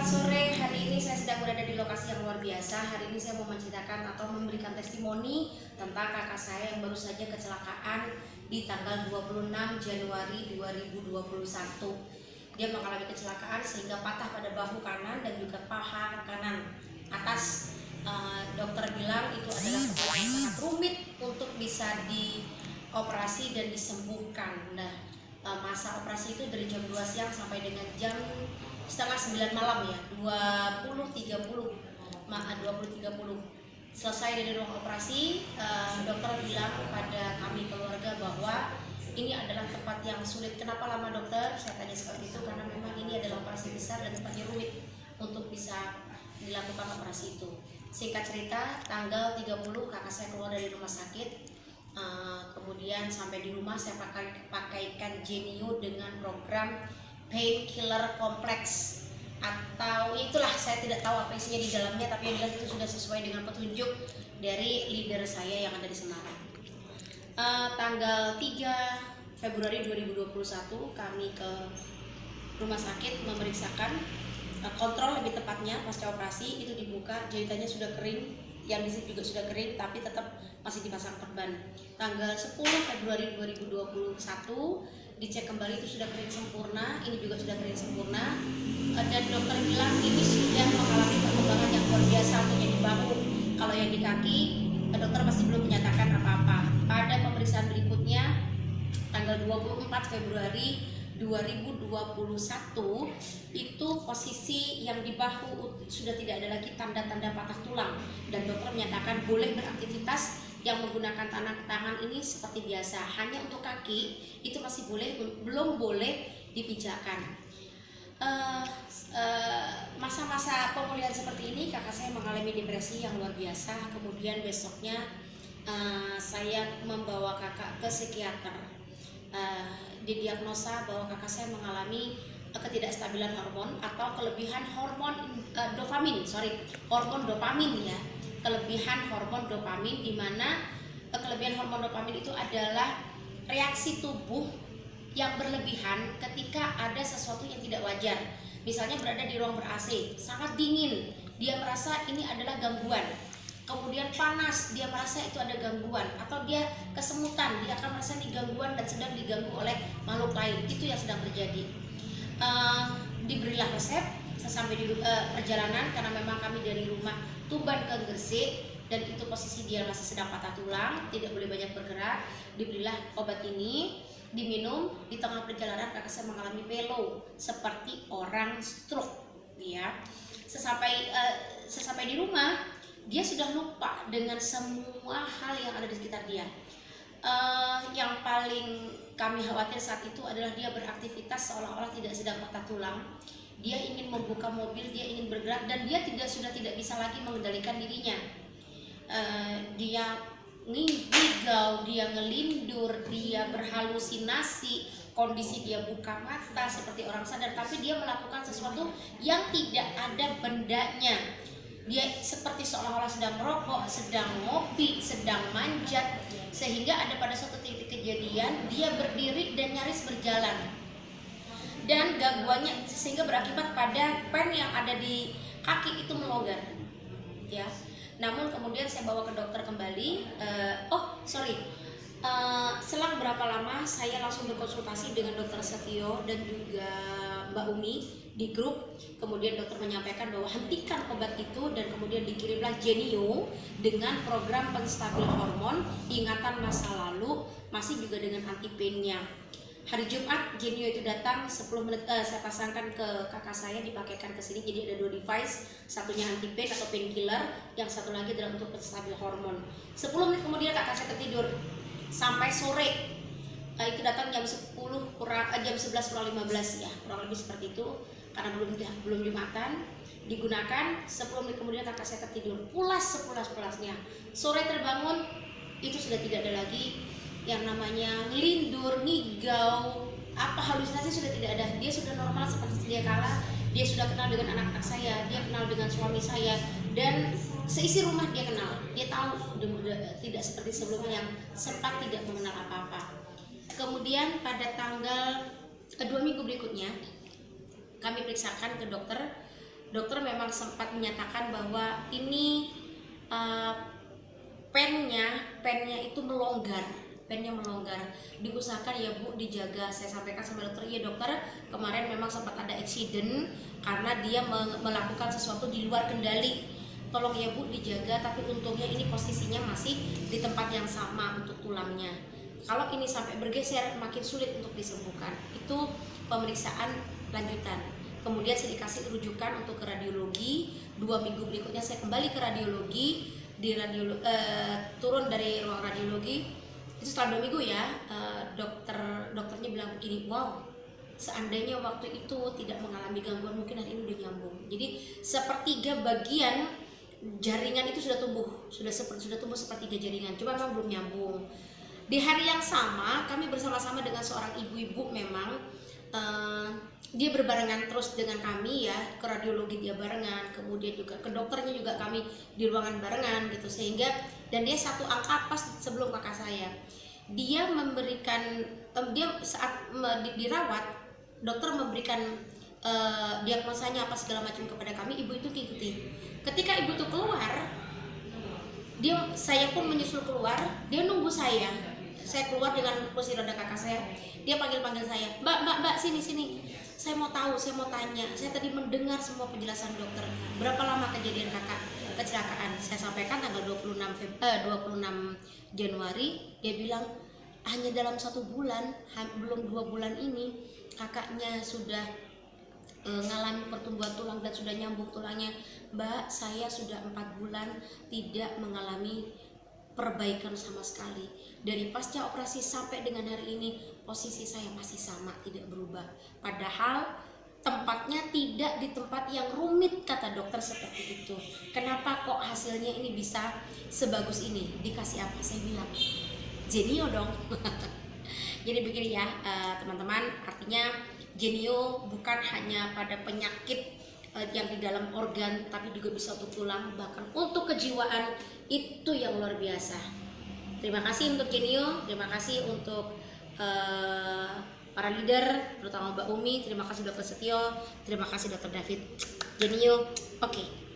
sore, hari ini saya sedang berada di lokasi yang luar biasa. Hari ini saya mau menceritakan atau memberikan testimoni tentang kakak saya yang baru saja kecelakaan di tanggal 26 Januari 2021. Dia mengalami kecelakaan sehingga patah pada bahu kanan dan juga paha kanan atas. Dokter bilang itu adalah keadaan yang sangat rumit untuk bisa dioperasi dan disembuhkan. Nah, masa operasi itu dari jam 2 siang sampai dengan jam setengah 9 malam ya, 20.30. Selesai dari ruang operasi, dokter bilang kepada kami keluarga bahwa ini adalah tempat yang sulit. Kenapa lama dokter? Saya tanya seperti itu karena memang ini adalah operasi besar dan tempatnya rumit untuk bisa dilakukan operasi itu. Singkat cerita, tanggal 30 kakak saya keluar dari rumah sakit. Kemudian sampai di rumah saya pakaikan Genio dengan program painkiller kompleks, atau itulah, saya tidak tahu apa isinya di dalamnya, tapi yang jelas itu sudah sesuai dengan petunjuk dari leader saya yang ada di Semarang. Tanggal 3 Februari 2021 kami ke rumah sakit memeriksakan, kontrol lebih tepatnya pasca operasi. Itu dibuka, jahitannya sudah kering, yang di sini juga sudah kering, tapi tetap masih dipasang perban. Tanggal 10 Februari 2021 dicek kembali, itu sudah kering sempurna, ini juga sudah kering sempurna, dan dokter bilang ini sudah mengalami perkembangan yang luar biasa untuk yang di bahu. Kalau yang di kaki, dokter masih belum menyatakan apa-apa. Pada pemeriksaan berikutnya tanggal 24 Februari 2021 itu posisi yang di bahu sudah tidak ada lagi tanda-tanda patah tulang, dan dokter menyatakan boleh beraktivitas yang menggunakan tangan ini seperti biasa. Hanya untuk kaki itu masih boleh, belum boleh dipijakan. Masa-masa pemulihan seperti ini kakak saya mengalami depresi yang luar biasa. Kemudian besoknya saya membawa kakak ke psikiater. Didiagnosa bahwa kakak saya mengalami ketidakstabilan hormon atau kelebihan hormon dopamin ya. Kelebihan hormon dopamin, di mana kelebihan hormon dopamin itu adalah reaksi tubuh yang berlebihan ketika ada sesuatu yang tidak wajar. Misalnya berada di ruang ber-AC, sangat dingin, dia merasa ini adalah gangguan. Kemudian panas, dia merasa itu ada gangguan. Atau dia kesemutan, dia akan merasa ini gangguan dan sedang diganggu oleh makhluk lain. Itu yang sedang terjadi. Diberilah resep sesampai di perjalanan, karena memang kami dari rumah Tuban ke Gresik, dan itu posisi dia masih sedang patah tulang, tidak boleh banyak bergerak. Diberilah obat ini, diminum. Di tengah perjalanan kakak saya mengalami pelo seperti orang stroke ya. Sesampai di rumah dia sudah lupa dengan semua hal yang ada di sekitar dia. Yang paling kami khawatir saat itu adalah dia beraktivitas seolah-olah tidak sedang patah tulang. Dia ingin membuka mobil, dia ingin bergerak, dan dia sudah tidak bisa lagi mengendalikan dirinya. Dia ngigau, dia ngelindur, dia berhalusinasi, kondisi dia buka mata seperti orang sadar, tapi dia melakukan sesuatu yang tidak ada bendanya. Dia seperti seolah-olah sedang merokok, sedang ngopi, sedang manjat, sehingga ada pada suatu titik kejadian dia berdiri dan nyaris berjalan, dan gangguannya sehingga berakibat pada pen yang ada di kaki itu melonggar ya. Namun kemudian saya bawa ke dokter kembali. Selang berapa lama saya langsung berkonsultasi dengan dokter Setio dan juga Mbak Umi di grup. Kemudian dokter menyampaikan bahwa hentikan obat itu, dan kemudian dikirimlah Genio dengan program penstabil hormon, ingatan masa lalu, masih juga dengan anti pain-nya. Hari Jumat Genio itu datang 10 menit, saya pasangkan ke kakak saya, dipakaikan ke sini. Jadi ada 2 device, satunya anti pain atau painkiller, yang satu lagi adalah untuk penstabil hormon. 10 menit kemudian kakak saya tertidur sampai sore. Itu datang jam 11 kurang 15 ya, kurang lebih seperti itu, karena belum Jumatan. Digunakan 10 menit kemudian kakak saya tertidur pulas sepulas-pulasnya. Sore terbangun, itu sudah tidak ada lagi yang namanya ngelindur, ngigau, halusinasi sudah tidak ada. Dia sudah normal seperti sedia kala. Dia sudah kenal dengan anak-anak saya, dia kenal dengan suami saya, dan seisi rumah dia kenal. Dia tahu tidak seperti sebelumnya yang sempat tidak mengenal apa-apa. Kemudian pada tanggal 2 minggu berikutnya kami periksakan ke dokter dokter memang sempat menyatakan bahwa ini uh, pennya itu pennya melonggar. Diusahakan ya Bu, dijaga. Saya sampaikan sama dokter, iya dokter, kemarin memang sempat ada accident karena dia melakukan sesuatu di luar kendali, tolong ya Bu dijaga. Tapi untungnya ini posisinya masih di tempat yang sama untuk tulangnya. Kalau ini sampai bergeser makin sulit untuk disembuhkan. Itu pemeriksaan lanjutan. Kemudian saya dikasih rujukan untuk ke radiologi. 2 minggu berikutnya saya kembali ke radiologi. Turun dari ruang radiologi itu setelah 2 minggu ya, dokternya bilang begini, wow, seandainya waktu itu tidak mengalami gangguan mungkin hari ini udah nyambung. Jadi sepertiga bagian jaringan itu sudah tumbuh sepertiga jaringan, cuma memang belum nyambung. Di hari yang sama kami bersama-sama dengan seorang ibu-ibu, memang dia berbarengan terus dengan kami ya, ke radiologi dia barengan, kemudian juga ke dokternya juga kami di ruangan barengan gitu, sehingga dan dia satu angka pas sebelum kakak saya. Dia memberikan dia saat dirawat, dokter memberikan diagnosanya apa segala macam kepada kami, ibu itu ngikutin. Ketika ibu itu keluar, saya pun menyusul keluar, dia nunggu saya keluar dengan kursi roda kakak saya. Dia panggil saya, mbak sini, saya mau tahu, saya mau tanya, saya tadi mendengar semua penjelasan dokter, berapa lama kejadian kakak kecelakaan. Saya sampaikan tanggal 26 Januari. Dia bilang hanya dalam 1 bulan, belum 2 bulan ini kakaknya sudah mengalami pertumbuhan tulang dan sudah nyambung tulangnya. Mbak, saya sudah 4 bulan tidak mengalami perbaikan sama sekali. Dari pasca operasi sampai dengan hari ini posisi saya masih sama, tidak berubah. Padahal tempatnya tidak di tempat yang rumit, kata dokter seperti itu. Kenapa kok hasilnya ini bisa sebagus ini? Dikasih apa? Saya bilang Genio dong. Jadi begini ya teman-teman, artinya Genio bukan hanya pada penyakit yang di dalam organ, tapi juga bisa untuk tulang, bahkan untuk kejiwaan, itu yang luar biasa. Terima kasih untuk Genio, terima kasih untuk para leader, terutama Mbak Umi, terima kasih Dr. Setio, terima kasih Dr. David. Genio, oke.